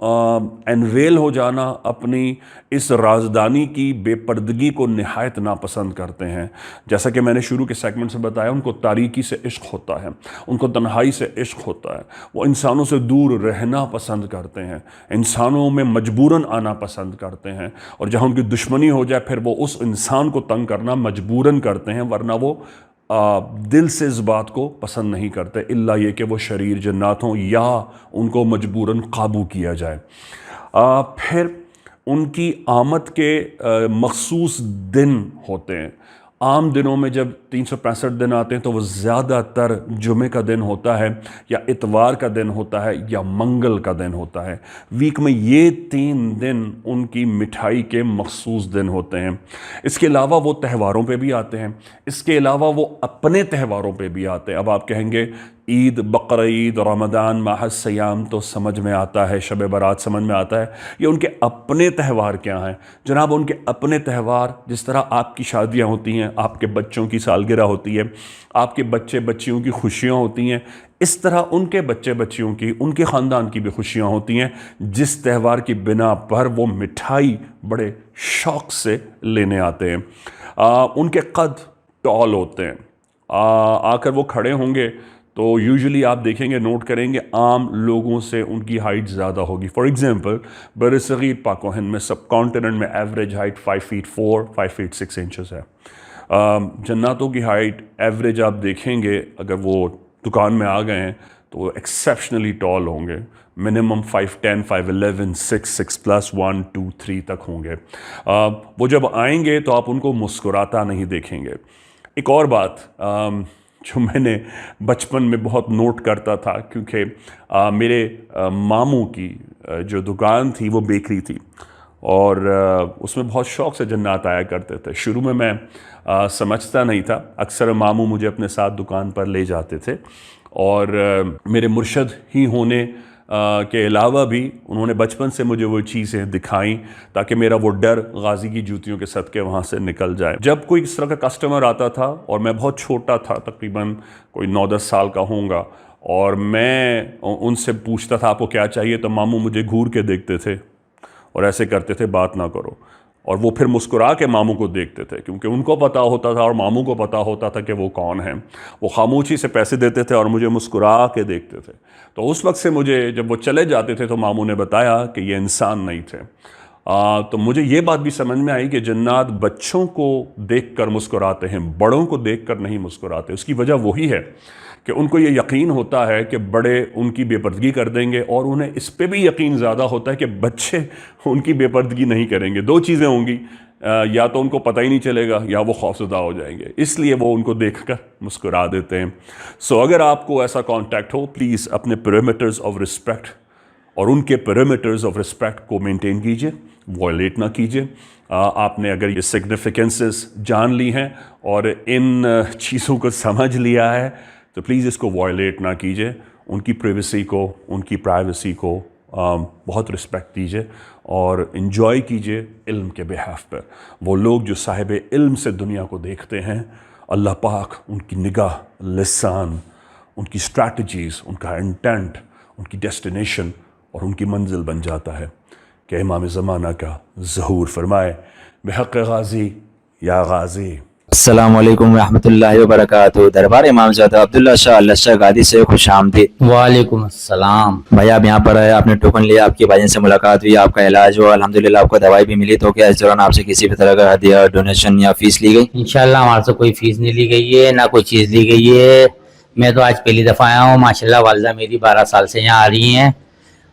Unwell ہو جانا اپنی اس رازدانی کی بے پردگی کو نہایت ناپسند کرتے ہیں. جیسا کہ میں نے شروع کے سیگمنٹ سے بتایا، ان کو تاریکی سے عشق ہوتا ہے، ان کو تنہائی سے عشق ہوتا ہے، وہ انسانوں سے دور رہنا پسند کرتے ہیں، انسانوں میں مجبوراً آنا پسند کرتے ہیں، اور جہاں ان کی دشمنی ہو جائے پھر وہ اس انسان کو تنگ کرنا مجبوراً کرتے ہیں، ورنہ وہ دل سے اس بات کو پسند نہیں کرتے، الا یہ کہ وہ شریر جنات ہوں یا ان کو مجبوراً قابو کیا جائے. پھر ان کی آمد کے مخصوص دن ہوتے ہیں. عام دنوں میں جب 365 دن آتے ہیں تو وہ زیادہ تر جمعے کا دن ہوتا ہے، یا اتوار کا دن ہوتا ہے، یا منگل کا دن ہوتا ہے. ویک میں یہ 3 دن ان کی مٹھائی کے مخصوص دن ہوتے ہیں. اس کے علاوہ وہ تہواروں پہ بھی آتے ہیں، اس کے علاوہ وہ اپنے تہواروں پہ بھی آتے ہیں. اب آپ کہیں گے عید، بقرعید، رمضان، ماہ الصیام تو سمجھ میں آتا ہے، شب برات سمجھ میں آتا ہے، یہ ان کے اپنے تہوار کیا ہیں؟ جناب ان کے اپنے تہوار، جس طرح آپ کی شادیاں ہوتی ہیں، آپ کے بچوں کی سالگرہ ہوتی ہے، آپ کے بچے بچیوں کی خوشیاں ہوتی ہیں، اس طرح ان کے بچے بچیوں کی، ان کے خاندان کی بھی خوشیاں ہوتی ہیں، جس تہوار کی بنا پر وہ مٹھائی بڑے شوق سے لینے آتے ہیں. ان کے قد ٹال ہوتے ہیں. آ کر وہ کھڑے ہوں گے تو یوزلی آپ دیکھیں گے، نوٹ کریں گے، عام لوگوں سے ان کی ہائٹ زیادہ ہوگی. فار ایگزامپل بر صغیر پاک و ہند میں، سب کانٹیننٹ میں average height 5 feet 4، 5 feet 6 inches ہے. جناتوں کی ہائٹ ایوریج آپ دیکھیں گے، اگر وہ دکان میں آ گئے ہیں تو وہ ایکسیپشنلی ٹال ہوں گے. منیمم 5'10", 5'11", 6+, 1, 2, 3 تک ہوں گے. وہ جب آئیں گے تو آپ ان کو مسکراتا نہیں دیکھیں گے. ایک اور بات جو میں نے بچپن میں بہت نوٹ کرتا تھا، کیونکہ میرے ماموں کی جو دکان تھی وہ بیکری تھی، اور اس میں بہت شوق سے جنات آیا کرتے تھے. شروع میں سمجھتا نہیں تھا، اکثر ماموں مجھے اپنے ساتھ دکان پر لے جاتے تھے، اور میرے مرشد ہی ہونے کے علاوہ بھی انہوں نے بچپن سے مجھے وہ چیزیں دکھائیں تاکہ میرا وہ ڈر غازی کی جوتیوں کے صدقے وہاں سے نکل جائے. جب کوئی اس طرح کا کسٹمر آتا تھا، اور میں بہت چھوٹا تھا، تقریباً کوئی 9-10 سال کا ہوں گا، اور میں ان سے پوچھتا تھا آپ کو کیا چاہیے، تو ماموں مجھے گھور کے دیکھتے تھے اور ایسے کرتے تھے بات نہ کرو، اور وہ پھر مسکرا کے ماموں کو دیکھتے تھے، کیونکہ ان کو پتہ ہوتا تھا اور ماموں کو پتہ ہوتا تھا کہ وہ کون ہیں. وہ خاموشی سے پیسے دیتے تھے اور مجھے مسکرا کے دیکھتے تھے. تو اس وقت سے مجھے، جب وہ چلے جاتے تھے تو ماموں نے بتایا کہ یہ انسان نہیں تھے. تو مجھے یہ بات بھی سمجھ میں آئی کہ جنات بچوں کو دیکھ کر مسکراتے ہیں، بڑوں کو دیکھ کر نہیں مسکراتے. اس کی وجہ وہی ہے کہ ان کو یہ یقین ہوتا ہے کہ بڑے ان کی بے پردگی کر دیں گے، اور انہیں اس پہ بھی یقین زیادہ ہوتا ہے کہ بچے ان کی بے پردگی نہیں کریں گے. 2 چیزیں ہوں گی، یا تو ان کو پتہ ہی نہیں چلے گا یا وہ خوفزدہ ہو جائیں گے، اس لیے وہ ان کو دیکھ کر مسکرا دیتے ہیں. سو اگر آپ کو ایسا کانٹیکٹ ہو، پلیز اپنے پیرامیٹرز آف رسپیکٹ اور ان کے پیرامیٹرز آف رسپیکٹ کو مینٹین کیجئے، وائلیٹ نہ کیجئے. آپ نے اگر یہ سگنیفیکنسز جان لی ہیں اور ان چیزوں کو سمجھ لیا ہے تو پلیز اس کو وائلیٹ نہ کیجئے. ان کی پریویسی کو، ان کی پرائیویسی کو بہت رسپیکٹ دیجئے، اور انجوائے کیجئے علم کے بہاف پر. وہ لوگ جو صاحب علم سے دنیا کو دیکھتے ہیں، اللہ پاک ان کی نگاہ، لسان، ان کی اسٹریٹجیز، ان کا انٹینٹ، ان کی ڈیسٹینیشن اور ان کی منزل بن جاتا ہے کہ امام زمانہ کا ظہور فرمائے بحق غازی یا غازی. السلام علیکم ورحمۃ اللہ وبرکاتہ. دربار امام زادہ عبداللہ شاہ اللہ شاہ گادی سے خوش آمدید. وعلیکم السلام. بھائی آپ یہاں پر آئے، آپ نے ٹوکن لیا، آپ کی بھائی سے ملاقات ہوئی، آپ کا علاج ہوا الحمدللہ، آپ کو دوائی بھی ملی. تو کیا اس دوران آپ سے کسی بھی طرح کا ہدیہ، ڈونیشن یا فیس لی گئی؟ انشاءاللہ ہمارے سے کوئی فیس نہیں لی گئی ہے، نہ کوئی چیز لی گئی ہے. میں تو آج پہلی دفعہ آیا ہوں. ماشاءاللہ والدہ میری 12 سال سے یہاں آ رہی ہیں،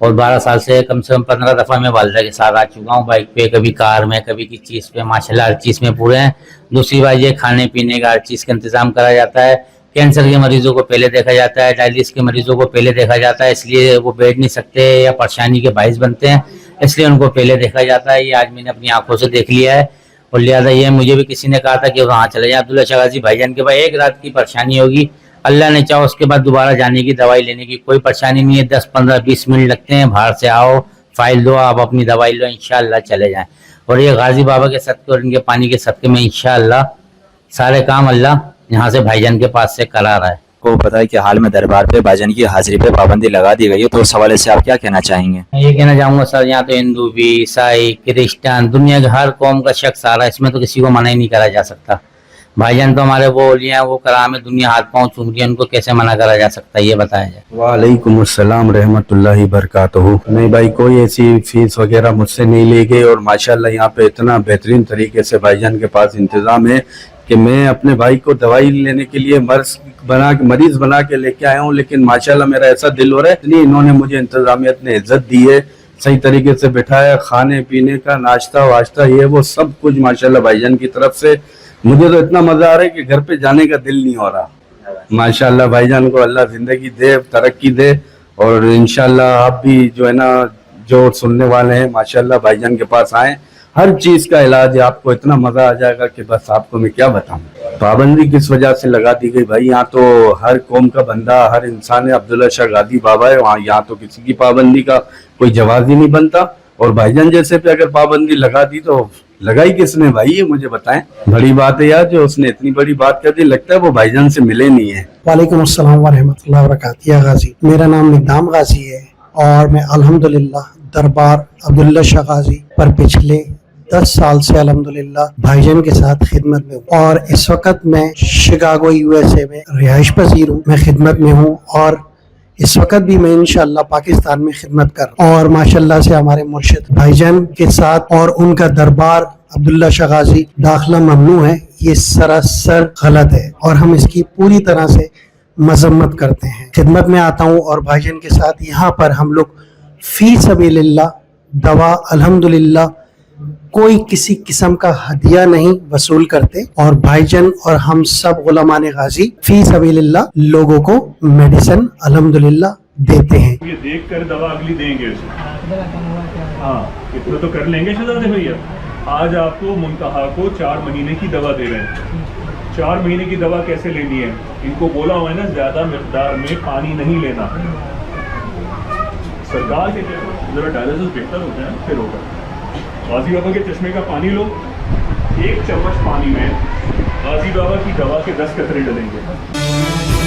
اور 12 سال سے کم 15 دفعہ میں والدہ کے ساتھ آ چکا ہوں، بائک پہ، کبھی کار میں، کبھی کسی چیز پہ. ماشاءاللہ ہر چیز میں پورے ہیں. دوسری بات یہ کھانے پینے کا ہر چیز کا انتظام کرا جاتا ہے. کینسر کے مریضوں کو پہلے دیکھا جاتا ہے، ڈائلسس کے مریضوں کو پہلے دیکھا جاتا ہے، اس لیے وہ بیٹھ نہیں سکتے یا پریشانی کے باعث بنتے ہیں، اس لیے ان کو پہلے دیکھا جاتا ہے. یہ آج میں نے اپنی آنکھوں سے دیکھ لیا ہے، اور لہٰذا یہ مجھے بھی کسی نے کہا تھا کہ وہاں چلے جائیں عبداللہ شاہ غازی بھائی جان کے بھائی، 1 رات کی پریشانی ہوگی، اللہ نے چاہو اس کے بعد دوبارہ جانے کی، دوائی لینے کی کوئی پریشانی نہیں ہے. 10 15 20 منٹ لگتے ہیں. باہر سے آؤ، فائل دو، آپ اپنی دوائی لو، انشاءاللہ چلے جائیں. اور یہ غازی بابا کے صدقے اور ان کے پانی کے صدقے میں انشاءاللہ سارے کام اللہ یہاں سے بھائی جان کے پاس سے کرا رہا ہے. کو پتا ہے کہ حال میں دربار پہ بھائی کی حاضری پہ پابندی لگا دی گئی ہے، تو اس حوالے سے آپ کیا کہنا چاہیں گے؟ میں یہ کہنا چاہوں گا سر، یہاں تو ہندو بھی، عیسائی، کرسچن، دنیا کے ہر قوم کا شخص آ رہا ہے، اس میں تو کسی کو منع ہی نہیں کرا جا سکتا۔ بھائی جان تو ہمارے وہ اولیاء ہیں، وہ کرام ہے، دنیا ہاتھ پاؤں چوم رہی ہے، ان کو کیسے منع کرا جا سکتا ہے، یہ بتایا جائے۔ وعلیکم السلام رحمۃ اللہ وبرکاتہ۔ نہیں بھائی، کوئی ایسی فیس وغیرہ مجھ سے نہیں لی گئی، اور ماشاءاللہ یہاں پہ اتنا بہترین طریقے سے بھائی جان کے پاس انتظام ہے کہ میں اپنے بھائی کو دوائی لینے کے لیے مریض بنا کے لے کے آیا ہوں، لیکن ماشاءاللہ میرا ایسا دل ہو رہا ہے، اتنی انہوں نے مجھے انتظامیت نے عزت دی ہے، صحیح طریقے سے بٹھایا، کھانے پینے کا ناشتہ واشتہ یہ وہ سب کچھ ماشاءاللہ بھائی جان کی طرف سے۔ مجھے تو اتنا مزہ آ رہا ہے کہ گھر پہ جانے کا دل نہیں ہو رہا۔ ماشاءاللہ بھائی جان کو اللہ زندگی دے، ترقی دے، اور انشاءاللہ آپ بھی جو ہے نا، جو سننے والے ہیں ماشاءاللہ بھائی جان کے پاس آئیں، ہر چیز کا علاج ہے، آپ کو اتنا مزہ آ جائے گا کہ بس آپ کو میں کیا بتاؤں۔ پابندی کس وجہ سے لگا دی گئی بھائی؟ یہاں تو ہر قوم کا بندہ، ہر انسان ہے، عبداللہ شاہ غادی بابا ہے وہاں، یہاں تو کسی کی پابندی کا کوئی جواز ہی نہیں بنتا، اور بھائی جان جیسے پہ اگر پابندی لگا دی تو لگائی کس نے بھائی؟ یہ مجھے بتائیں۔ بڑی بات ہے یار، جو اس نے اتنی بڑی بات کر دی، لگتا ہے وہ بھائی جان سے ملے نہیں ہے۔ وعلیکم السلام ورحمۃ اللہ وبرکاتہ۔ یا غازی، میرا نام نظام غازی ہے، اور میں الحمدللہ دربار عبداللہ شاہ غازی پر پچھلے 10 سال سے الحمدللہ بھائی جان کے ساتھ خدمت میں ہوں، اور اس وقت میں شکاگو USA میں رہائش پذیر ہوں، میں خدمت میں ہوں، اور اس وقت بھی میں انشاءاللہ پاکستان میں خدمت کر رہا ہوں، اور ماشاءاللہ سے ہمارے مرشد بھائی جان کے ساتھ اور ان کا دربار عبداللہ شاہ غازی داخلہ ممنوع ہے، یہ سراسر غلط ہے، اور ہم اس کی پوری طرح سے مذمت کرتے ہیں۔ خدمت میں آتا ہوں، اور بھائی جان کے ساتھ یہاں پر ہم لوگ فی سبیل اللہ دوا الحمدللہ کوئی کسی قسم کا ہدیہ نہیں وصول کرتے، اور بھائی جان اور ہم سب علماء غازی فی سبیل اللہ لوگوں کو میڈیسن الحمدللہ دیتے ہیں۔ یہ دیکھ کر دوا اگلی دیں گے، ہاں اتنا تو کر لیں گے شہزادے بھیا۔ آج آپ کو منتہا کو 4 مہینے کی دوا دے رہے ہیں۔ 4 مہینے کی دوا کیسے لینی ہے؟ ان کو بولا ہوا ہے نا، زیادہ مقدار میں پانی نہیں لینا۔ سرکار کے ذرا ڈائلسس بہتر ہوتا ہے پھر ہوگا۔ غازی بابا کے چشمے کا پانی لو، 1 چمچ پانی میں غازی بابا کی دوا کے 10 قطرے ڈلیں گے۔